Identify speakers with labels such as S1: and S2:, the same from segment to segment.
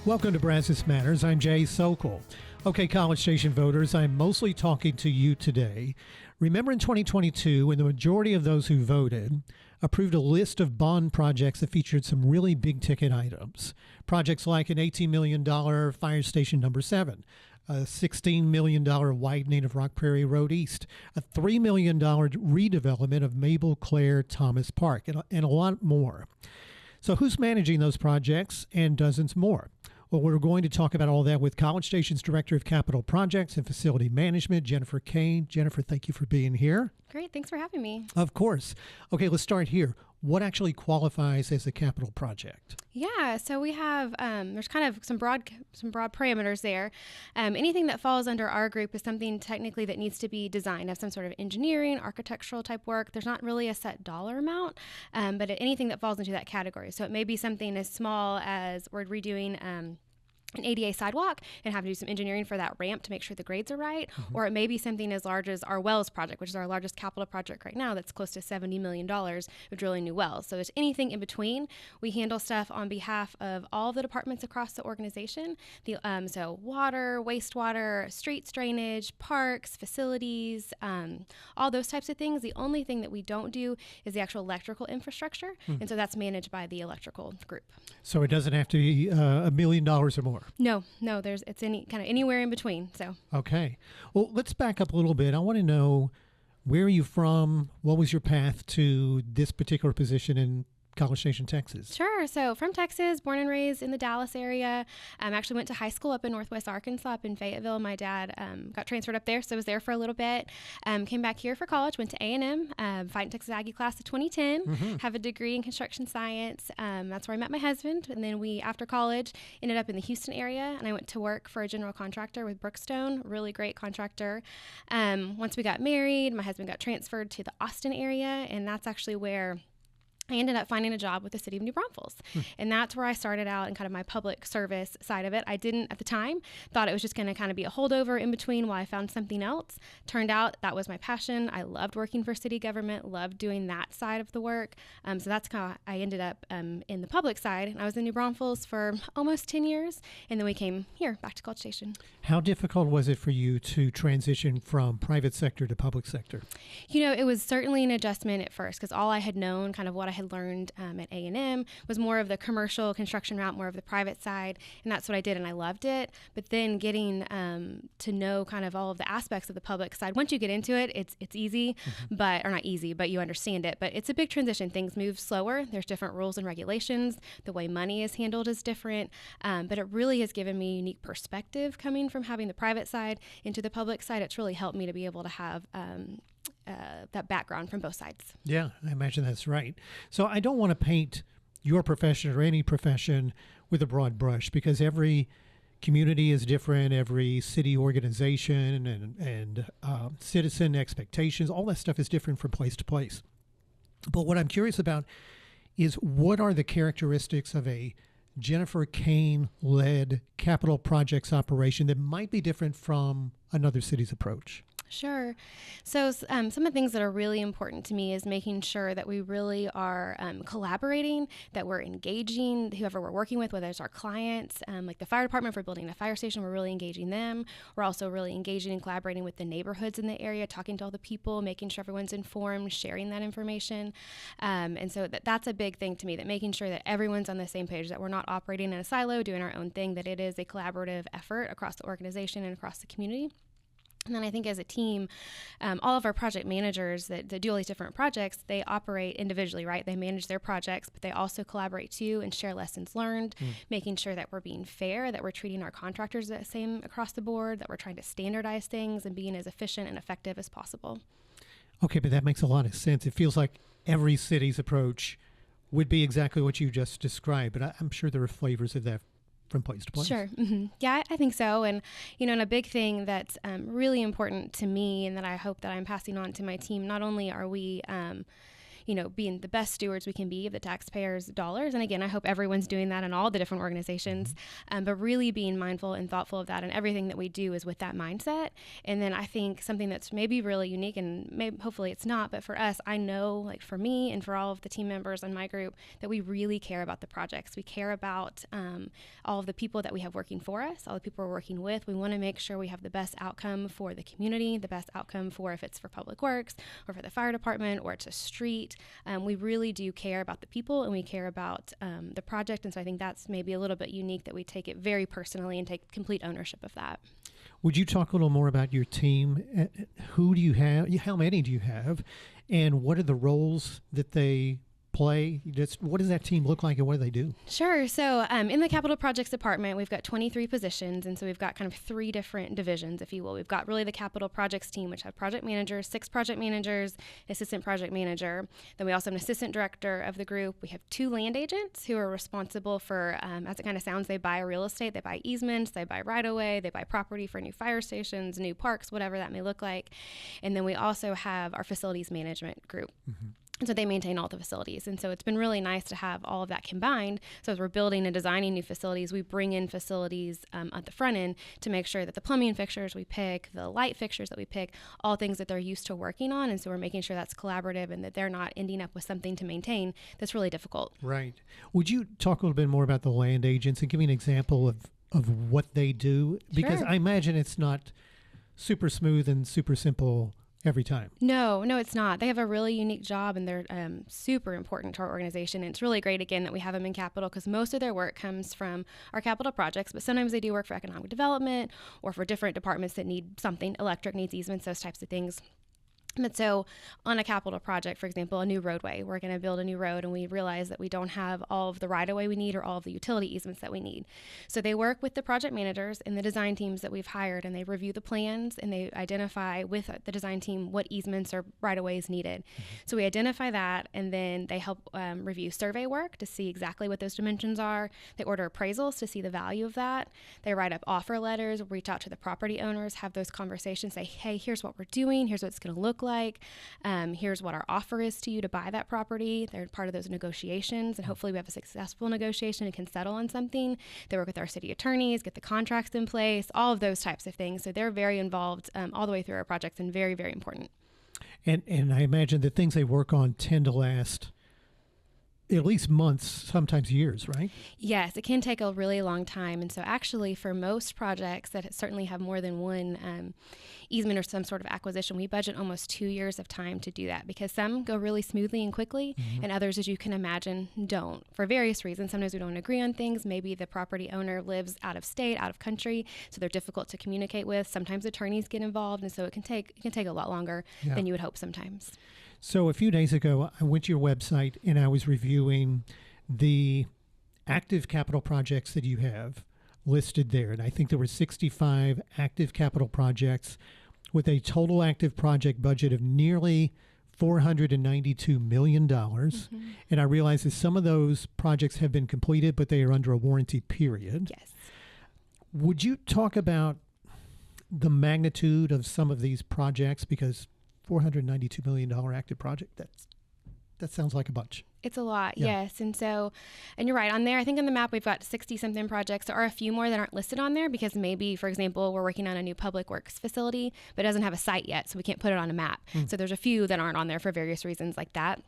S1: Welcome to Brazos Matters. I'm Jay Sokol. Okay, College Station voters, I'm mostly talking to you today. Remember in 2022 when the majority of those who voted approved a list of bond projects that featured some really big ticket items. Projects like an $18 million Fire Station Number 7, a $16 million widening of Rock Prairie Road East, a $3 million redevelopment of Mabel Claire Thomas Park, and a lot more. So who's managing those projects and dozens more? Well, we're going to talk about all that with College Station's Director of Capital Projects and Facility Management, Jennifer Cain. Jennifer, thank you for being here.
S2: Great. Thanks for having me.
S1: Of course. Okay, let's start here. What actually qualifies as a capital project?
S2: Yeah, so we have, there's kind of some broad parameters there. Anything that falls under our group is something technically that needs to be designed, have some sort of engineering, architectural type work. There's not really a set dollar amount, but anything that falls into that category. So it may be something as small as we're redoing an ADA sidewalk and have to do some engineering for that ramp to make sure the grades are right. Mm-hmm. Or it may be something as large as our wells project, which is our largest capital project right now. That's close to $70 million of drilling new wells. So there's anything in between. We handle stuff on behalf of all the departments across the organization. So water, wastewater, streets drainage, parks, facilities, all those types of things. The only thing that we don't do is the actual electrical infrastructure. Mm-hmm. And so that's managed by the electrical group.
S1: So it doesn't have to be $1 million or more.
S2: No, it's anywhere in between. So
S1: okay, well, let's back up a little bit. I want to know, where are you from? What was your path to this particular position in College Station, Texas?
S2: Sure. So from Texas, born and raised in the Dallas area. Actually went to high school up in Northwest Arkansas, up in Fayetteville. My dad got transferred up there, so I was there for a little bit. Came back here for college, went to A&M, Fighting Texas Aggie class of 2010, mm-hmm. have a degree in construction science. That's where I met my husband. And then we, after college, ended up in the Houston area, and I went to work for a general contractor with Brookstone, really great contractor. Once we got married, my husband got transferred to the Austin area, and that's actually where I ended up finding a job with the city of New Braunfels. And that's where I started out in kind of my public service side of it. I didn't, at the time, thought it was just going to kind of be a holdover in between while I found something else. Turned out that was my passion. I loved working for city government, loved doing that side of the work. So that's how I ended up in the public side. And I was in New Braunfels for almost 10 years. And then we came here, back to College Station.
S1: How difficult was it for you to transition from private sector to public sector?
S2: You know, it was certainly an adjustment at first, because all I had known, kind of what I had learned at A&M, was more of the commercial construction route, more of the private side, and that's what I did, and I loved it. But then getting to know kind of all of the aspects of the public side, once you get into it, it's easy, mm-hmm. or not easy, but you understand it. But it's a big transition. Things move slower. There's different rules and regulations. The way money is handled is different. But it really has given me a unique perspective coming from having the private side into the public side. It's really helped me to be able to have that background from both sides.
S1: Yeah, I imagine that's right. So I don't want to paint your profession or any profession with a broad brush, because every community is different, every city organization and citizen expectations, all that stuff is different from place to place. But what I'm curious about is, what are the characteristics of a Jennifer Cain-led capital projects operation that might be different from another city's approach?
S2: Sure. So some of the things that are really important to me is making sure that we really are collaborating, that we're engaging whoever we're working with, whether it's our clients, like the fire department. If we're building a fire station, we're really engaging them. We're also really engaging and collaborating with the neighborhoods in the area, talking to all the people, making sure everyone's informed, sharing that information. And so that's a big thing to me, that making sure that everyone's on the same page, that we're not operating in a silo, doing our own thing, that it is a collaborative effort across the organization and across the community. And then I think as a team, all of our project managers that do all these different projects, they operate individually, right? They manage their projects, but they also collaborate too and share lessons learned, making sure that we're being fair, that we're treating our contractors the same across the board, that we're trying to standardize things and being as efficient and effective as possible.
S1: Okay, but that makes a lot of sense. It feels like every city's approach would be exactly what you just described, but I'm sure there are flavors of that from place to place.
S2: Sure. Mm-hmm. Yeah, I think so. And, and a big thing that's really important to me, and that I hope that I'm passing on to my team, not only are we, being the best stewards we can be of the taxpayers' dollars. And again, I hope everyone's doing that in all the different organizations, but really being mindful and thoughtful of that, and everything that we do is with that mindset. And then I think something that's maybe really unique, and maybe hopefully it's not, but for us, I know, like for me and for all of the team members in my group, that we really care about the projects. We care about all of the people that we have working for us, all the people we're working with. We want to make sure we have the best outcome for the community, the best outcome for if it's for public works or for the fire department or it's a street. We really do care about the people, and we care about the project. And so I think that's maybe a little bit unique, that we take it very personally and take complete ownership of that.
S1: Would you talk a little more about your team? Who do you have? How many do you have? And what are the roles that they play? What does that team look like, and what do they do?
S2: Sure. So in the capital projects department, we've got 23 positions. And so we've got kind of 3 different divisions, if you will. We've got really the capital projects team, which have project managers, 6 project managers, assistant project manager. Then we also have an assistant director of the group. We have 2 land agents who are responsible for, as it kind of sounds, they buy real estate, they buy easements, they buy right-of-way, they buy property for new fire stations, new parks, whatever that may look like. And then we also have our facilities management group. Mm-hmm. So they maintain all the facilities. And so it's been really nice to have all of that combined. So as we're building and designing new facilities, we bring in facilities at the front end to make sure that the plumbing fixtures we pick, the light fixtures that we pick, all things that they're used to working on. And so we're making sure that's collaborative and that they're not ending up with something to maintain that's really difficult.
S1: Right. Would you talk a little bit more about the land agents and give me an example of what they do? Because
S2: Sure.
S1: I imagine it's not super smooth and super simple every time.
S2: No, it's not. They have a really unique job, and they're super important to our organization. And it's really great, again, that we have them in capital, because most of their work comes from our capital projects, but sometimes they do work for economic development or for different departments that need something. Electric needs easements, those types of things. But so on a capital project, for example, a new roadway, we're going to build a new road, and we realize that we don't have all of the right-of-way we need or all of the utility easements that we need. So they work with the project managers and the design teams that we've hired, and they review the plans, and they identify with the design team what easements or right-of-way is needed. Mm-hmm. So we identify that, and then they help review survey work to see exactly what those dimensions are. They order appraisals to see the value of that. They write up offer letters, reach out to the property owners, have those conversations, say, hey, here's what we're doing, here's what it's going to look like. Here's what our offer is to you to buy that property. They're part of those negotiations, and hopefully we have a successful negotiation and can settle on something. They work with our city attorneys, get the contracts in place, all of those types of things. So they're very involved all the way through our projects, and very, very important.
S1: And I imagine the things they work on tend to last at least months, sometimes years, right?
S2: Yes, it can take a really long time. And so actually for most projects that certainly have more than one easement or some sort of acquisition, we budget almost 2 years of time to do that, because some go really smoothly and quickly, mm-hmm. and others, as you can imagine, don't, for various reasons. Sometimes we don't agree on things. Maybe the property owner lives out of state, out of country, so they're difficult to communicate with. Sometimes attorneys get involved, and so it can take a lot longer than you would hope sometimes.
S1: So a few days ago, I went to your website and I was reviewing the active capital projects that you have listed there. And I think there were 65 active capital projects with a total active project budget of nearly $492 million. Mm-hmm. And I realize that some of those projects have been completed, but they are under a warranty period.
S2: Yes. Would
S1: you talk about the magnitude of some of these projects? Because $492 million active project, that sounds like a bunch.
S2: It's a lot, yes. And you're right. On there, I think on the map, we've got 60-something projects. There are a few more that aren't listed on there because maybe, for example, we're working on a new public works facility, but it doesn't have a site yet, so we can't put it on a map. So there's a few that aren't on there for various reasons like that.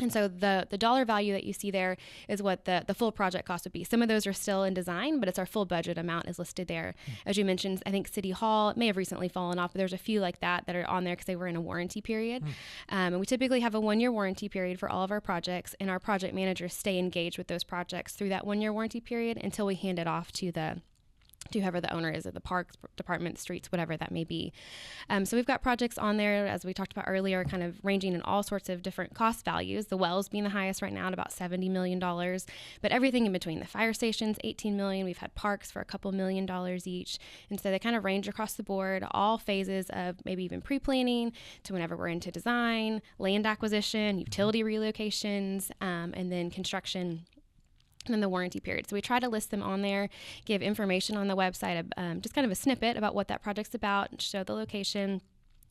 S2: And so the dollar value that you see there is what the full project cost would be. Some of those are still in design, but it's our full budget amount is listed there. As you mentioned, I think City Hall may have recently fallen off, but there's a few like that are on there because they were in a warranty period. And we typically have a 1-year warranty period for all of our projects, and our project managers stay engaged with those projects through that 1-year warranty period until we hand it off to whoever the owner is of the parks department, streets, whatever that may be. So we've got projects on there, as we talked about earlier, kind of ranging in all sorts of different cost values. The wells being the highest right now at about $70 million, but everything in between. The fire stations, $18 million. We've had parks for a couple $1 million each. And so they kind of range across the board, all phases of maybe even pre-planning to whenever we're into design, land acquisition, utility relocations, and then construction, and then the warranty period. So we try to list them on there, give information on the website, just kind of a snippet about what that project's about, show the location,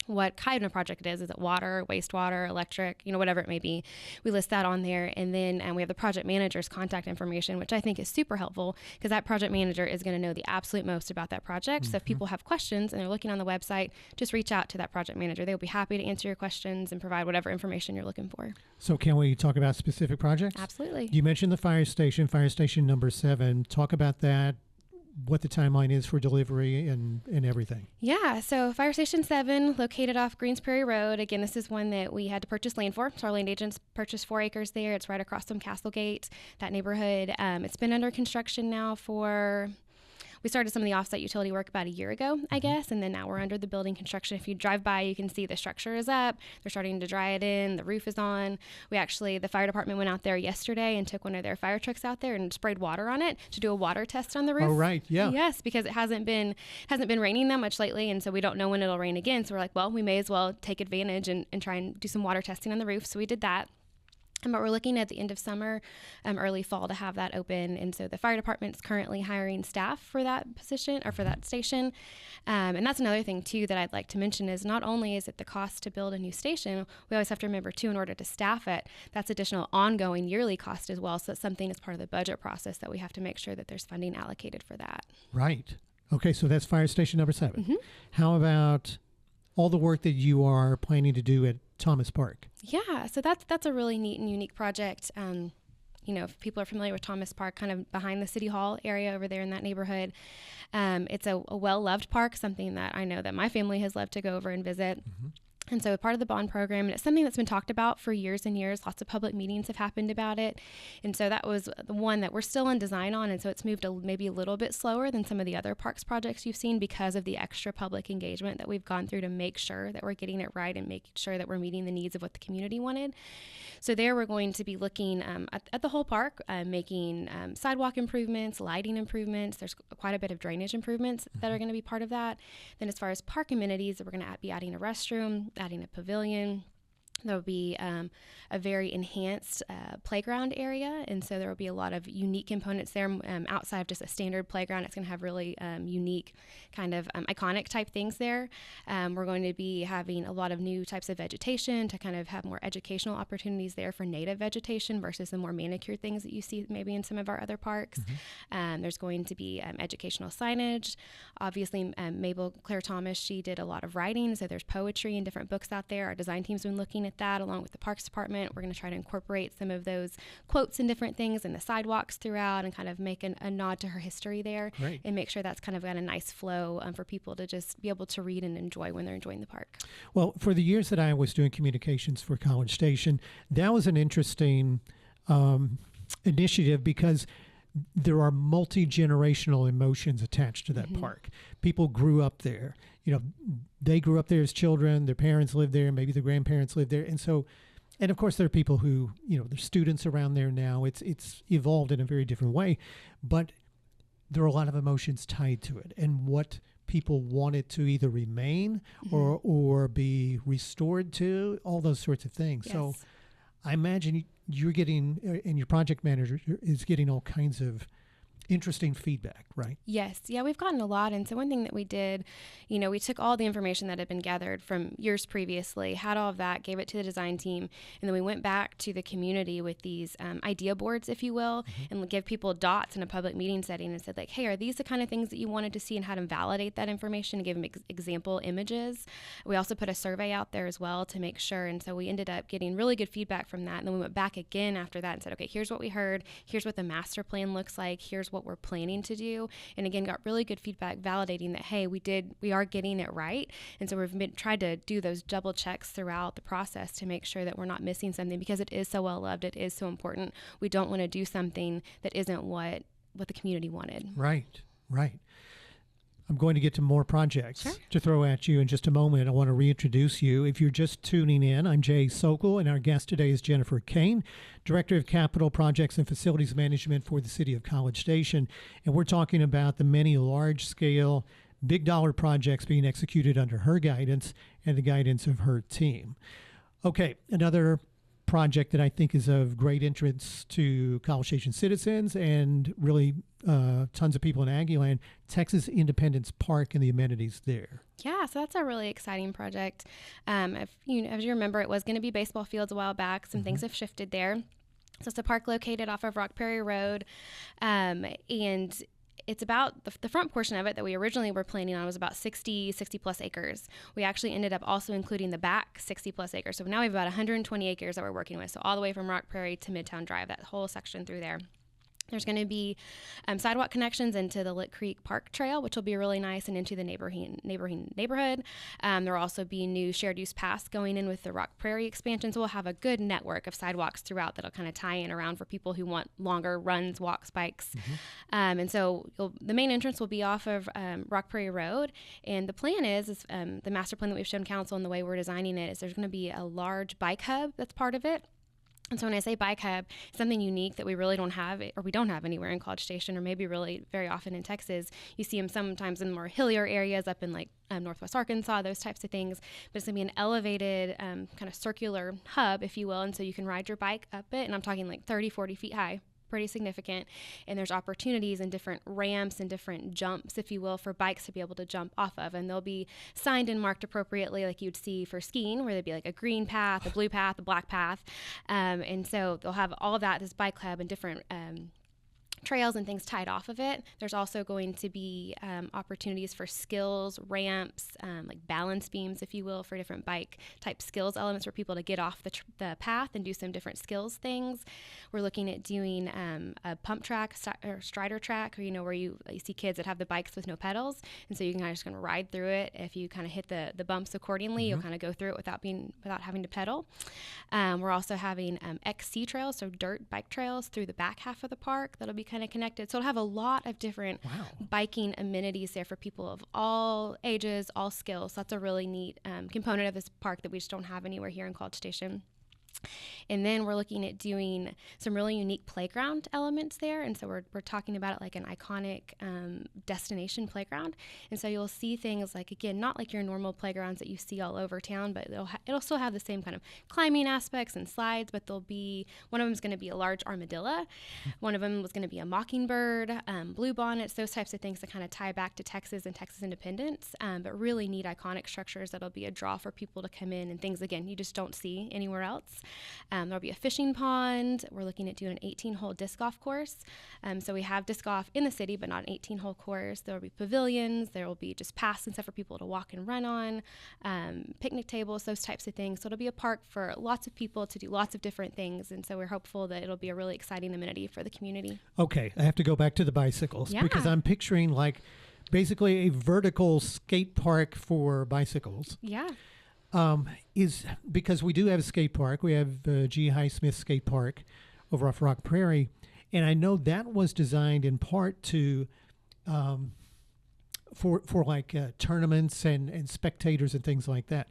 S2: what kind of project it is. Is it water, wastewater, electric, whatever it may be. We list that on there. And then we have the project manager's contact information, which I think is super helpful because that project manager is going to know the absolute most about that project. So if people have questions and they're looking on the website, just reach out to that project manager. They'll be happy to answer your questions and provide whatever information you're looking for.
S1: So can we talk about specific projects?
S2: Absolutely.
S1: You mentioned the fire station number 7. Talk about that, what the timeline is for delivery and everything.
S2: Yeah, so Fire Station 7, located off Greens Prairie Road. Again, this is one that we had to purchase land for. So our land agents purchased 4 acres there. It's right across from Castlegate, that neighborhood. It's been under construction now we started some of the offsite utility work about a year ago, I guess, and then now we're under the building construction. If you drive by, you can see the structure is up. They're starting to dry it in. The roof is on. The fire department went out there yesterday and took one of their fire trucks out there and sprayed water on it to do a water test on the roof.
S1: Oh, right, yeah.
S2: Yes, because it hasn't been raining that much lately, and so we don't know when it'll rain again. So we're like, well, we may as well take advantage and try and do some water testing on the roof. So we did that. But we're looking at the end of summer, early fall to have that open. And so the fire department's currently hiring staff for that position or for that station. And that's another thing, too, that I'd like to mention is not only is it the cost to build a new station, we always have to remember, too, in order to staff it, that's additional ongoing yearly cost as well. So that's something as part of the budget process that we have to make sure that there's funding allocated for that.
S1: Right. Okay, so that's fire station number 7. How about all the work that you are planning to do at Thomas Park?
S2: Yeah, so that's a really neat and unique project. If people are familiar with Thomas Park, kind of behind the City Hall area over there in that neighborhood, it's a well-loved park, something that I know that my family has loved to go over and visit. And so part of the bond program, and it's something that's been talked about for years and years. Lots of public meetings have happened about it. And so that was the one that we're still in design on. And so it's moved maybe a little bit slower than some of the other parks projects you've seen because of the extra public engagement that we've gone through to make sure that we're getting it right and making sure that we're meeting the needs of what the community wanted. So there we're going to be looking at the whole park, making sidewalk improvements, lighting improvements. There's quite a bit of drainage improvements that are going to be part of that. Then as far as park amenities, we're going to be adding a restroom, adding a pavilion. There will be a very enhanced playground area, and so there will be a lot of unique components there outside of just a standard playground. It's going to have really unique kind of iconic type things there. We're going to be having a lot of new types of vegetation to kind of have more educational opportunities there for native vegetation versus the more manicured things that you see maybe in some of our other parks. There's going to be educational signage. Obviously, Mabel Claire Thomas, she did a lot of writing, so there's poetry and different books out there. Our design team's been looking at that along with the Parks Department. We're going to try to incorporate some of those quotes and different things in the sidewalks throughout and kind of make a nod to her history there.
S1: Great.
S2: And make sure that's kind of got a nice flow for people to just be able to read and enjoy when they're enjoying the park. Well,
S1: for the years that I was doing communications for College Station, that was an interesting initiative because there are multi-generational emotions attached to that park. People grew up there. They grew up there as children. Their parents lived there. Maybe their grandparents lived there. And of course, there are people who, there's students around there now. It's evolved in a very different way. But there are a lot of emotions tied to it. And what people want it to either remain or be restored to, all those sorts of things.
S2: Yes.
S1: So I imagine you're getting, and your project manager is getting all kinds of interesting feedback, right?
S2: Yes. Yeah, we've gotten a lot. And so one thing that we did, we took all the information that had been gathered from years previously, had all of that, gave it to the design team, and then we went back to the community with these idea boards, if you will, and give people dots in a public meeting setting and said, like, hey, are these the kind of things that you wanted to see, and how to validate that information and give them example images. We also put a survey out there as well to make sure. And so we ended up getting really good feedback from that. And then we went back again after that and said, okay, here's what we heard. Here's what the master plan looks like. Here's what we're planning to do. And again, got really good feedback validating that, hey, we are getting it right. And so we've tried to do those double checks throughout the process to make sure that we're not missing something because it is so well loved. It is so important. We don't want to do something that isn't what the community wanted.
S1: Right. I'm going to get to more projects to throw at you in just a moment. I want to reintroduce you. If you're just tuning in, I'm Jay Sokol, and our guest today is Jennifer Cain, Director of Capital Projects and Facilities Management for the City of College Station. And we're talking about the many large-scale, big-dollar projects being executed under her guidance and the guidance of her team. Okay, another project that I think is of great interest to College Station citizens and really tons of people in Aggieland, Texas Independence Park and the amenities there.
S2: Yeah, so that's a really exciting project. As you remember, it was going to be baseball fields a while back. Some things have shifted there. So it's a park located off of Rock Prairie Road, and it's about the front portion of it that we originally were planning on was about 60 plus acres. We actually ended up also including the back 60 plus acres. So now we have about 120 acres that we're working with. So all the way from Rock Prairie to Midtown Drive, that whole section through there. There's going to be sidewalk connections into the Lick Creek Park Trail, which will be really nice, and into the neighborhood. There will also be new shared use paths going in with the Rock Prairie expansion. So we'll have a good network of sidewalks throughout that'll kind of tie in around for people who want longer runs, walks, bikes. And so the main entrance will be off of Rock Prairie Road. And the plan is the master plan that we've shown council and the way we're designing it is there's going to be a large bike hub that's part of it. And so when I say bike hub, something unique that we really don't have, or we don't have anywhere in College Station, or maybe really very often in Texas. You see them sometimes in more hillier areas up in like Northwest Arkansas, those types of things. But it's going to be an elevated kind of circular hub, if you will. And so you can ride your bike up it. And I'm talking like 30, 40 feet high. Pretty significant, and there's opportunities and different ramps and different jumps, if you will, for bikes to be able to jump off of, and they'll be signed and marked appropriately like you'd see for skiing, where there'd be like a green path, a blue path, a black path, and so they'll have all of that, this bike club, and different trails and things tied off of it. There's also going to be opportunities for skills, ramps, like balance beams, if you will, for different bike type skills elements for people to get off the path and do some different skills things. We're looking at doing a pump track or strider track, or where you see kids that have the bikes with no pedals, and so you can kind of just ride through it. If you kind of hit the bumps accordingly, you'll kind of go through it without having to pedal. We're also having XC trails, so dirt bike trails through the back half of the park that'll be kind of connected. So it'll have a lot of different biking amenities there for people of all ages, all skills. So that's a really neat component of this park that we just don't have anywhere here in College Station. And then we're looking at doing some really unique playground elements there. And so we're talking about it like an iconic destination playground. And so you'll see things like, again, not like your normal playgrounds that you see all over town, but it'll still have the same kind of climbing aspects and slides, but one of them is going to be a large armadillo. One of them was going to be a mockingbird, blue bonnets, those types of things that kind of tie back to Texas and Texas independence, but really neat iconic structures that'll be a draw for people to come in and things, again, you just don't see anywhere else. There'll be a fishing pond. We're looking at doing an 18-hole disc golf course. So we have disc golf in the city, but not an 18-hole course. There will be pavilions. There will be just paths and stuff for people to walk and run on, picnic tables, those types of things. So it'll be a park for lots of people to do lots of different things. And so we're hopeful that it'll be a really exciting amenity for the community. Okay,
S1: I have to go back to the bicycles because I'm picturing like basically a vertical skate park for bicycles.
S2: Yeah.
S1: Is because we do have a skate park. We have G. Highsmith Skate Park over off Rock Prairie. And I know that was designed in part to for like tournaments and spectators and things like that.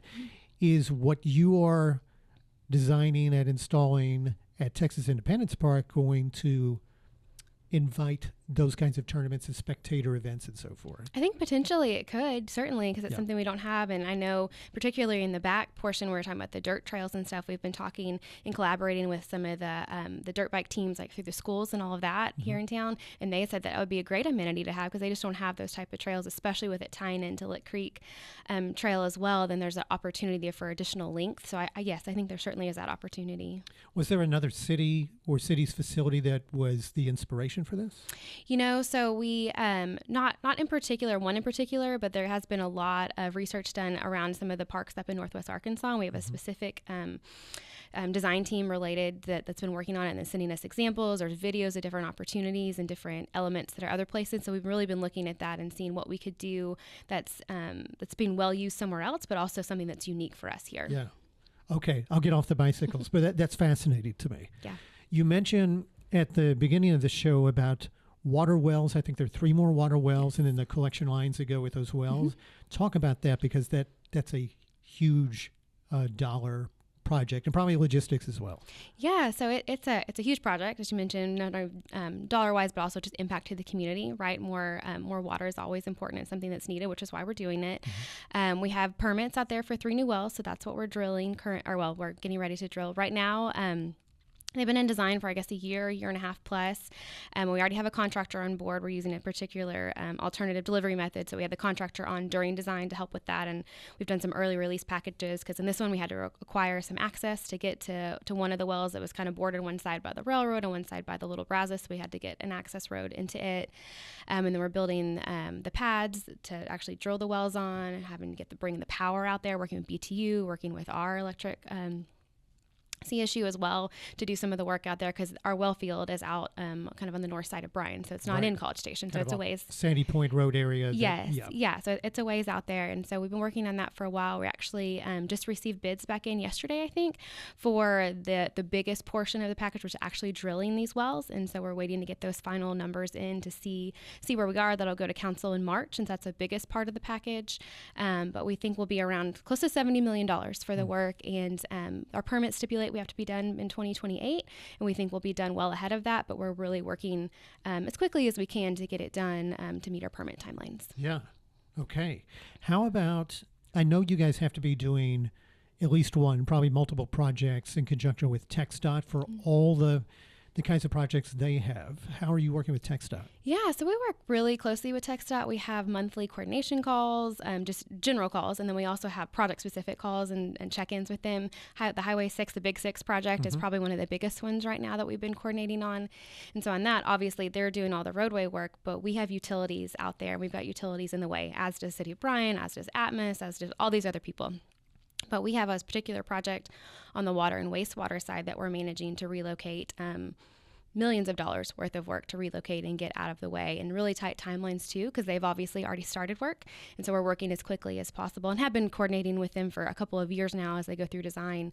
S1: Is what you are designing and installing at Texas Independence Park going to invite those kinds of tournaments and spectator events and so forth?
S2: I think potentially it could, certainly, because it's something we don't have. And I know particularly in the back portion where we're talking about the dirt trails and stuff, we've been talking and collaborating with some of the dirt bike teams like through the schools and all of that here in town. And they said that would be a great amenity to have because they just don't have those type of trails, especially with it tying into Lick Creek Trail as well. Then there's an opportunity there for additional length. So yes, I think there certainly is that opportunity.
S1: Was there another city or city's facility that was the inspiration for this?
S2: So we, not in particular, one in particular, but there has been a lot of research done around some of the parks up in Northwest Arkansas. And we have a specific design team related that's been working on it and then sending us examples or videos of different opportunities and different elements that are other places. So we've really been looking at that and seeing what we could do that's being well used somewhere else, but also something that's unique for us here.
S1: Yeah. Okay, I'll get off the bicycles, but that's fascinating to me.
S2: Yeah.
S1: You mentioned at the beginning of the show about water wells. I think there are 3 more water wells and then the collection lines that go with those wells. Talk about that because that's a huge dollar project and probably logistics as well.
S2: Yeah, so it's a huge project, as you mentioned, not only dollar-wise, but also just impact to the community, right? More water is always important. It's something that's needed, which is why we're doing it. We have permits out there for 3 new wells, so that's what we're drilling we're getting ready to drill right now. They've been in design for, I guess, a year and a half plus. We already have a contractor on board. We're using a particular alternative delivery method. So we had the contractor on during design to help with that. And we've done some early release packages because in this one we had to acquire some access to get to one of the wells that was kind of bordered one side by the railroad and one side by the little Brazos. So we had to get an access road into it. And then we're building the pads to actually drill the wells on, having to bring the power out there, working with BTU, working with our electric CSU as well to do some of the work out there because our well field is out kind of on the north side of Bryan, so it's not in College Station, so it's a ways.
S1: Sandy Point Road area.
S2: Yeah, so it's a ways out there, and so we've been working on that for a while. We actually just received bids back in yesterday, I think, for the biggest portion of the package, which is actually drilling these wells, and so we're waiting to get those final numbers in to see where we are. That'll go to council in March, since that's the biggest part of the package, but we think we'll be around close to $70 million for the work, and our permits stipulate we have to be done in 2028, and we think we'll be done well ahead of that, but we're really working as quickly as we can to get it done to meet our permit timelines.
S1: Yeah. Okay. How about, I know you guys have to be doing at least one, probably multiple projects in conjunction with TxDot for all the kinds of projects they have. How are you working with TxDot?
S2: Yeah, so we work really closely with TxDot. We have monthly coordination calls, just general calls, and then we also have project-specific calls and check-ins with them. The Highway 6, the Big 6 project is probably one of the biggest ones right now that we've been coordinating on. And so on that, obviously, they're doing all the roadway work, but we have utilities out there. We've got utilities in the way, as does City of Bryan, as does Atmos, as does all these other people. But we have a particular project on the water and wastewater side that we're managing to relocate millions of dollars worth of work to relocate and get out of the way, and really tight timelines too, because they've obviously already started work. And so we're working as quickly as possible and have been coordinating with them for a couple of years now as they go through design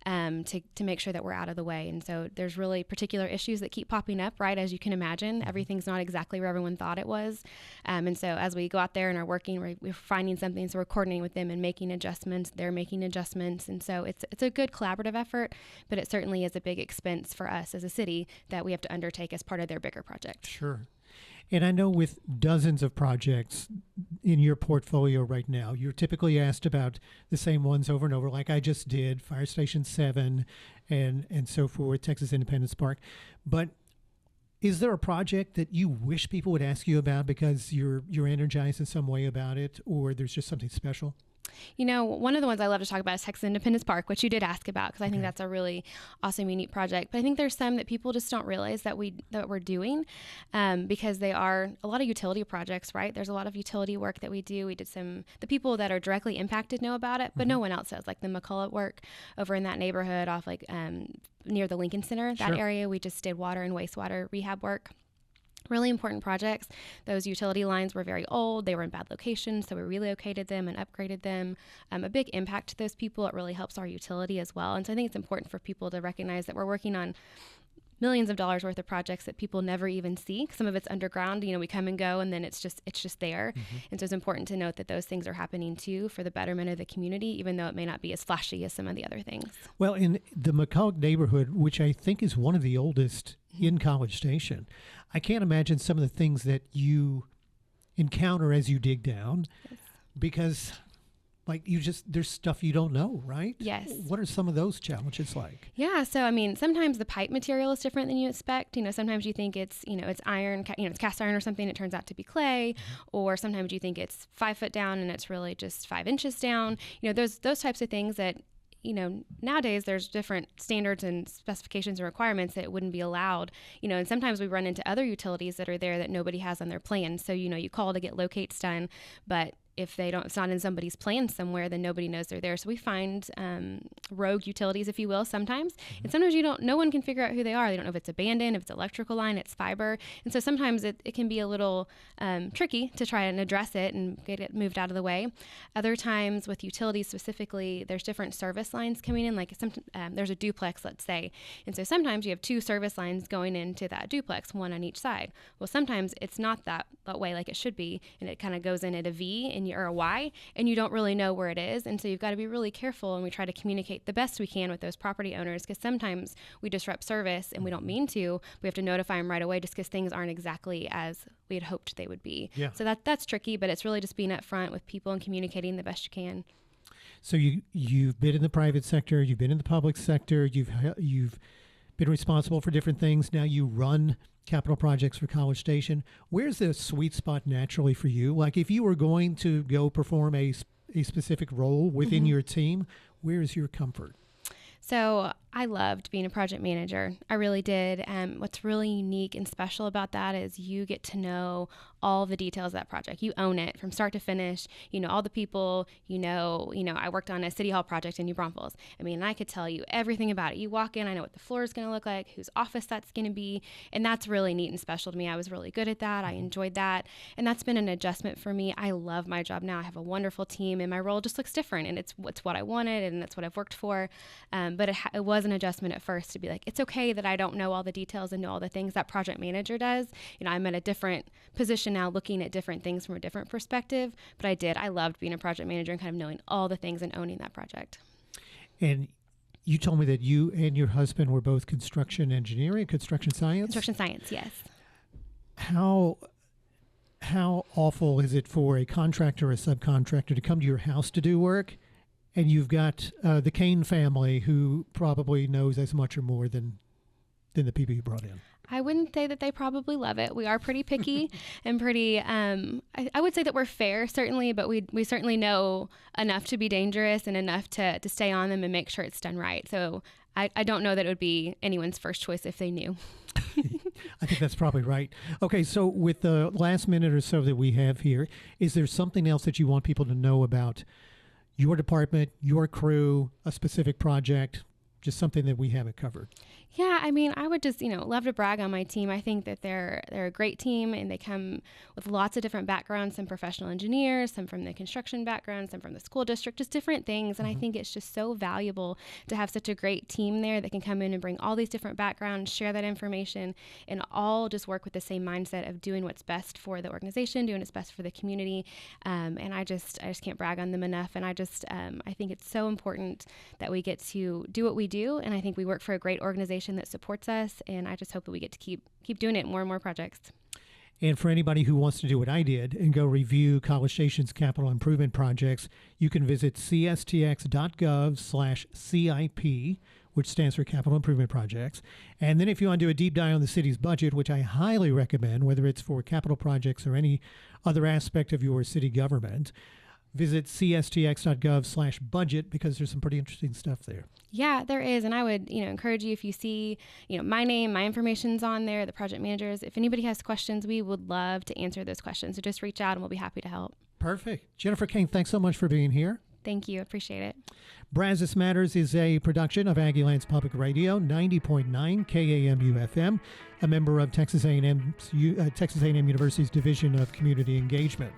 S2: to make sure that we're out of the way. And so there's really particular issues that keep popping up, right? As you can imagine, everything's not exactly where everyone thought it was. And so as we go out there and are working, we're finding something, so we're coordinating with them and making adjustments. They're making adjustments. And so it's a good collaborative effort, but it certainly is a big expense for us as a city that we have to undertake as part of their bigger project.
S1: Sure. And I know with dozens of projects in your portfolio right now, you're typically asked about the same ones over and over, like I just did, Fire Station 7 and so forth, Texas Independence Park. But is there a project that you wish people would ask you about because you're energized in some way about it, or there's just something special?
S2: You know, one of the ones I love to talk about is Texas Independence Park, which you did ask about, because I think that's a really awesome, unique project. But I think there's some that people just don't realize that we're doing because they are a lot of utility projects, right? There's a lot of utility work that we do. We did the people that are directly impacted know about it, but no one else does. Like the McCullough work over in that neighborhood off near the Lincoln Center, that area, we just did water and wastewater rehab work. Really important projects. Those utility lines were very old. They were in bad locations, so we relocated them and upgraded them. A big impact to those people. It really helps our utility as well. And so I think it's important for people to recognize that we're working on millions of dollars worth of projects that people never even see. Some of it's underground. You know, we come and go, and then it's just there. And so it's important to note that those things are happening too for the betterment of the community, even though it may not be as flashy as some of the other things.
S1: Well, in the McCullough neighborhood, which I think is one of the oldest in College Station, I can't imagine some of the things that you encounter as you dig down, because there's stuff you don't know, right?
S2: Yes.
S1: What are some of those challenges like?
S2: Yeah. So, I mean, sometimes the pipe material is different than you expect. You know, sometimes you think it's iron, it's cast iron or something. It turns out to be clay. Or sometimes you think it's 5 foot down and it's really just 5 inches down. You know, those types of things that, you know, nowadays there's different standards and specifications and requirements that wouldn't be allowed, you know, and sometimes we run into other utilities that are there that nobody has on their plan. So, you know, you call to get locates done, but if it's not in somebody's plan somewhere, then nobody knows they're there. So we find rogue utilities, if you will, sometimes. And sometimes no one can figure out who they are. They don't know if it's abandoned, if it's electrical line, it's fiber. And so sometimes it can be a little tricky to try and address it and get it moved out of the way. Other times with utilities specifically, there's different service lines coming in, like there's a duplex, let's say. And so sometimes you have 2 service lines going into that duplex, one on each side. Well, sometimes it's not that way like it should be, and it kind of goes in at a V, and or a why, and you don't really know where it is. And so you've got to be really careful, and we try to communicate the best we can with those property owners, because sometimes we disrupt service and we don't mean to. We have to notify them right away just because things aren't exactly as we had hoped they would be.
S1: Yeah.
S2: So that's tricky, but it's really just being upfront with people and communicating the best you can.
S1: So you've been in the private sector, you've been in the public sector, you've been responsible for different things. Now you run capital projects for College Station. Where's the sweet spot naturally for you? Like if you were going to go perform a specific role within your team, where is your comfort?
S2: So I loved being a project manager. I really did. What's really unique and special about that is you get to know all the details of that project. You own it from start to finish. You know all the people. I worked on a city hall project in New Braunfels. I mean, I could tell you everything about it. You walk in, I know what the floor is going to look like, whose office that's going to be, and that's really neat and special to me. I was really good at that. I enjoyed that, and that's been an adjustment for me. I love my job now. I have a wonderful team, and my role just looks different, and it's what I wanted, and that's what I've worked for. But it was an adjustment at first to be like, it's okay that I don't know all the details and know all the things that project manager does. I'm at a different position now, looking at different things from a different perspective, but I loved being a project manager and kind of knowing all the things and owning that project.
S1: And you told me that you and your husband were both construction engineering, construction science?
S2: Construction science, yes.
S1: How awful is it for a contractor or a subcontractor to come to your house to do work, and you've got the Cain family who probably knows as much or more than the people you brought in?
S2: I wouldn't say that they probably love it. We are pretty picky and pretty, I would say that we're fair, certainly, but we certainly know enough to be dangerous and enough to stay on them and make sure it's done right. So I don't know that it would be anyone's first choice if they knew.
S1: I think that's probably right. Okay, so with the last minute or so that we have here, is there something else that you want people to know about your department, your crew, a specific project, just something that we haven't covered?
S2: Yeah, I mean, I would just, love to brag on my team. I think that they're a great team, and they come with lots of different backgrounds, some professional engineers, some from the construction background, some from the school district, just different things. And I think it's just so valuable to have such a great team there that can come in and bring all these different backgrounds, share that information, and all just work with the same mindset of doing what's best for the organization, doing what's best for the community. And I just can't brag on them enough. And I think it's so important that we get to do what we do. And I think we work for a great organization that supports us, and I just hope that we get to keep doing it, more and more projects.
S1: And for anybody who wants to do what I did and go review College Station's capital improvement projects, you can visit cstx.gov/CIP, which stands for Capital Improvement Projects. And then if you want to do a deep dive on the city's budget, which I highly recommend, whether it's for capital projects or any other aspect of your city government, visit cstx.gov/budget, because there's some pretty interesting stuff there.
S2: Yeah, there is. And I would, encourage you, if you see, my name, my information's on there, the project managers, if anybody has questions, we would love to answer those questions. So just reach out and we'll be happy to help. Perfect.
S1: Jennifer Cain, thanks so much for being here.
S2: Thank you. Appreciate it.
S1: Brazos Matters is a production of Aggieland's Public Radio, 90.9 KAMU FM, a member of Texas A&M University's Division of Community Engagement.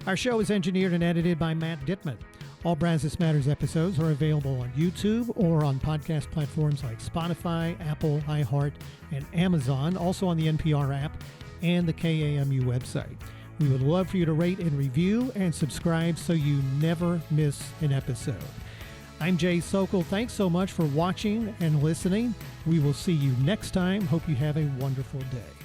S1: Our show is engineered and edited by Matt Dittman. All Brazos Matters episodes are available on YouTube or on podcast platforms like Spotify, Apple, iHeart, and Amazon, also on the NPR app and the KAMU website. We would love for you to rate and review and subscribe so you never miss an episode. I'm Jay Sokol. Thanks so much for watching and listening. We will see you next time. Hope you have a wonderful day.